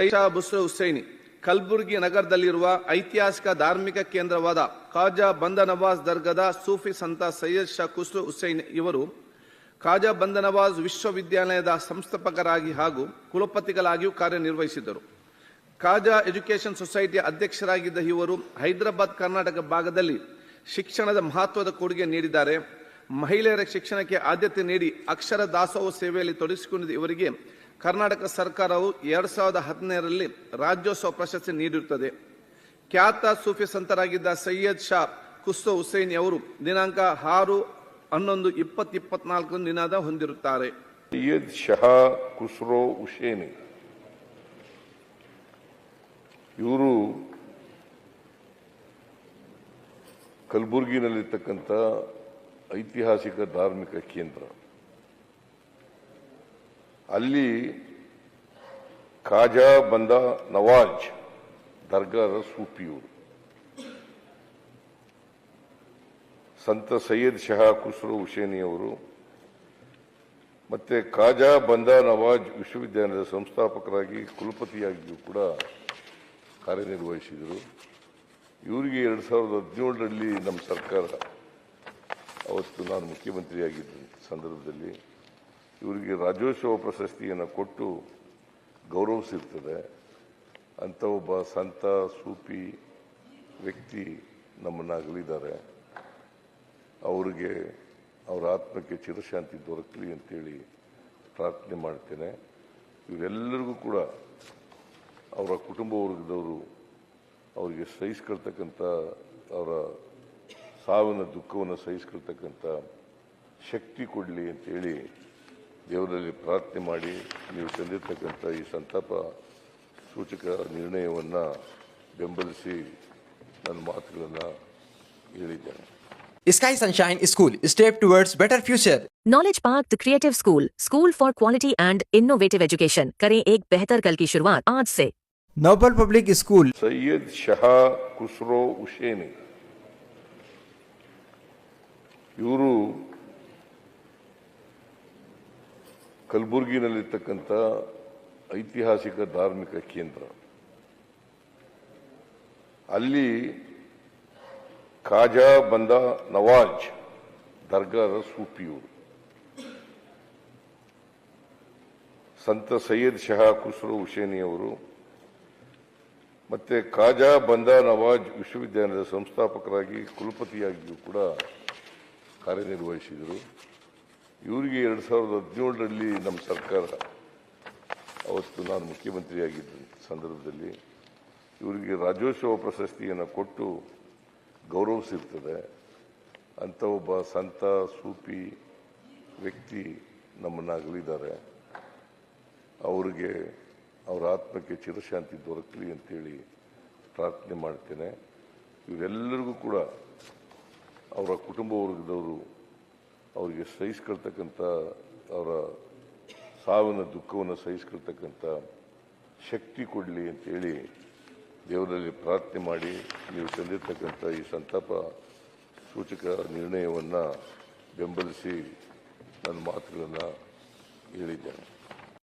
ಐಷಾ ಬುಸ್ರಾ ಹುಸೈನಿ ಕಲಬುರಗಿ ನಗರದಲ್ಲಿರುವ ಐತಿಹಾಸಿಕ ಧಾರ್ಮಿಕ ಕೇಂದ್ರವಾದ ಖಾಜಾ ಬಂದ ನವಾಜ್ ದರ್ಗಾದ ಸೂಫಿ ಸಂತ ಸೈಯದ್ ಶಾ ಖುಸ್ರು ಹುಸೈನ್ ಇವರು ಖಾಜಾ ಬಂದ ನವಾಜ್ ವಿಶ್ವವಿದ್ಯಾಲಯದ ಸಂಸ್ಥಾಪಕರಾಗಿ ಹಾಗೂ ಕುಲಪತಿಗಳಾಗಿಯೂ ಕಾರ್ಯನಿರ್ವಹಿಸಿದರು. ಖಾಜಾ ಎಜುಕೇಷನ್ ಸೊಸೈಟಿಯ ಅಧ್ಯಕ್ಷರಾಗಿದ್ದ ಇವರು ಹೈದರಾಬಾದ್ ಕರ್ನಾಟಕ ಭಾಗದಲ್ಲಿ ಶಿಕ್ಷಣದ ಮಹತ್ವದ ಕೊಡುಗೆ ನೀಡಿದ್ದಾರೆ. ಮಹಿಳೆಯರ ಶಿಕ್ಷಣಕ್ಕೆ ಆದ್ಯತೆ ನೀಡಿ ಅಕ್ಷರ ದಾಸೋಹ ಸೇವೆಯಲ್ಲಿ ತೊಡಗಿಸಿಕೊಂಡಿದ್ದ ಇವರಿಗೆ ಕರ್ನಾಟಕ ಸರ್ಕಾರವು 2017ರಲ್ಲಿ ರಾಜ್ಯೋತ್ಸವ ಪ್ರಶಸ್ತಿ ನೀಡಿರುತ್ತದೆ. ಖ್ಯಾತ ಸೂಫಿ ಸಂತರಾಗಿದ್ದ ಸೈಯದ್ ಶಾ ಖುಸ್ರು ಹುಸೈನಿ ಅವರು ದಿನಾಂಕ 6/11/2024 ನಿನಾದ ಹೊಂದಿರುತ್ತಾರೆ. ಸೈಯದ್ ಶಾ ಖುಸ್ರು ಹುಸೈನಿ ಇವರು ಕಲಬುರಗಿನಲ್ಲಿರ್ತಕ್ಕಂಥ ಐತಿಹಾಸಿಕ ಧಾರ್ಮಿಕ ಕೇಂದ್ರ, ಅಲ್ಲಿ ಖಾಜಾ ಬಂದ ನವಾಜ್ ದರ್ಗಾದ ಸೂಫಿಯವರು ಸಂತ ಸೈಯದ್ ಶಾ ಖುಸ್ರು ಹುಸೈನಿ ಅವರು ಮತ್ತೆ ಖಾಜಾ ಬಂದ ನವಾಜ್ ವಿಶ್ವವಿದ್ಯಾಲಯದ ಸಂಸ್ಥಾಪಕರಾಗಿ ಕುಲಪತಿಯಾಗಿಯೂ ಕೂಡ ಕಾರ್ಯನಿರ್ವಹಿಸಿದರು. ಇವರಿಗೆ 2017ರಲ್ಲಿ ನಮ್ಮ ಸರ್ಕಾರ, ಅವತ್ತು ನಾನು ಮುಖ್ಯಮಂತ್ರಿಯಾಗಿದ್ದ ಸಂದರ್ಭದಲ್ಲಿ ಇವರಿಗೆ ರಾಜ್ಯೋತ್ಸವ ಪ್ರಶಸ್ತಿಯನ್ನು ಕೊಟ್ಟು ಗೌರವಿಸಿರ್ತದೆ. ಅಂತ ಒಬ್ಬ ಸಂತ ಸೂಫಿ ವ್ಯಕ್ತಿ ನಮ್ಮನ್ನು ಅಗಲಿದ್ದಾರೆ. ಅವರಿಗೆ ಅವರ ಆತ್ಮಕ್ಕೆ ಚಿರಶಾಂತಿ ದೊರಕಲಿ ಅಂತೇಳಿ ಪ್ರಾರ್ಥನೆ ಮಾಡ್ತೇನೆ. ಇವರೆಲ್ಲರಿಗೂ ಕೂಡ ಅವರ ಕುಟುಂಬ ವರ್ಗದವರು ಅವರಿಗೆ ಸಹಿಸ್ಕೊಳ್ತಕ್ಕಂಥ, ಅವರ ಸಾವಿನ ದುಃಖವನ್ನು ಸಹಿಸ್ಕೊಳ್ತಕ್ಕಂಥ ಶಕ್ತಿ ಕೊಡಲಿ ಅಂತೇಳಿ ದೇವರಲ್ಲಿ ಪ್ರಾರ್ಥನೆ ಮಾಡಿ ನೀವು ತಂದಿರತಕ್ಕಂಥ ಈ ಸಂತಾಪ ಸೂಚಕ ನಿರ್ಣಯವನ್ನು ಬೆಂಬಲಿಸಿ ನನ್ನ ಮಾತುಗಳನ್ನು ಹೇಳಿದ್ದೇನೆ. Sky Sunshine School, step towards better future. Knowledge Park, the creative school for quality and innovative education. करें एक बेहतर कल की शुरुआत आज से. Noble Public School. Syed Shah Khusrau Husaini ಇವರು ಕಲಬುರಗಿನಲ್ಲಿರ್ತಕ್ಕಂಥ ಐತಿಹಾಸಿಕ ಧಾರ್ಮಿಕ ಕೇಂದ್ರ, ಅಲ್ಲಿ ಖಾಜಾ ಬಂದ ನವಾಜ್ ದರ್ಗಾದ ಸೂಫಿಯವರು ಸಂತ ಸೈಯದ್ ಶಾ ಖುಸ್ರು ಹುಸೈನಿ ಅವರು ಮತ್ತೆ ಖಾಜಾ ಬಂದ ನವಾಜ್ ವಿಶ್ವವಿದ್ಯಾಲಯದ ಸಂಸ್ಥಾಪಕರಾಗಿ ಕುಲಪತಿಯಾಗಿಯೂ ಕೂಡ ಕಾರ್ಯನಿರ್ವಹಿಸಿದರು. ಇವರಿಗೆ 2017ರಲ್ಲಿ ನಮ್ಮ ಸರ್ಕಾರ, ಅವತ್ತು ನಾನು ಮುಖ್ಯಮಂತ್ರಿಯಾಗಿದ್ದ ಸಂದರ್ಭದಲ್ಲಿ ಇವರಿಗೆ ರಾಜ್ಯೋತ್ಸವ ಪ್ರಶಸ್ತಿಯನ್ನು ಕೊಟ್ಟು ಗೌರವಿಸಿರ್ತದೆ. ಅಂತ ಒಬ್ಬ ಸಂತ ಸೂಫಿ ವ್ಯಕ್ತಿ ನಮ್ಮನ್ನು ಅಗಲಿದ್ದಾರೆ. ಅವರಿಗೆ ಅವರ ಆತ್ಮಕ್ಕೆ ಚಿರಶಾಂತಿ ದೊರಕಲಿ ಅಂತೇಳಿ ಪ್ರಾರ್ಥನೆ ಮಾಡ್ತೇನೆ. ಇವರೆಲ್ಲರಿಗೂ ಕೂಡ ಅವರ ಕುಟುಂಬ ವರ್ಗದವರು ಅವರಿಗೆ ಸಹಿಸ್ಕೊಳ್ತಕ್ಕಂಥ, ಅವರ ಸಾವಿನ ದುಃಖವನ್ನು ಸಹಿಸ್ಕೊಳ್ತಕ್ಕಂಥ ಶಕ್ತಿ ಕೊಡಲಿ ಅಂತೇಳಿ ದೇವರಲ್ಲಿ ಪ್ರಾರ್ಥನೆ ಮಾಡಿ ನೀವು ತಂದಿರತಕ್ಕಂಥ ಈ ಸಂತಾಪ ಸೂಚಕ ನಿರ್ಣಯವನ್ನು ಬೆಂಬಲಿಸಿ ನನ್ನ ಮಾತುಗಳನ್ನು ಹೇಳಿದ್ದೇನೆ.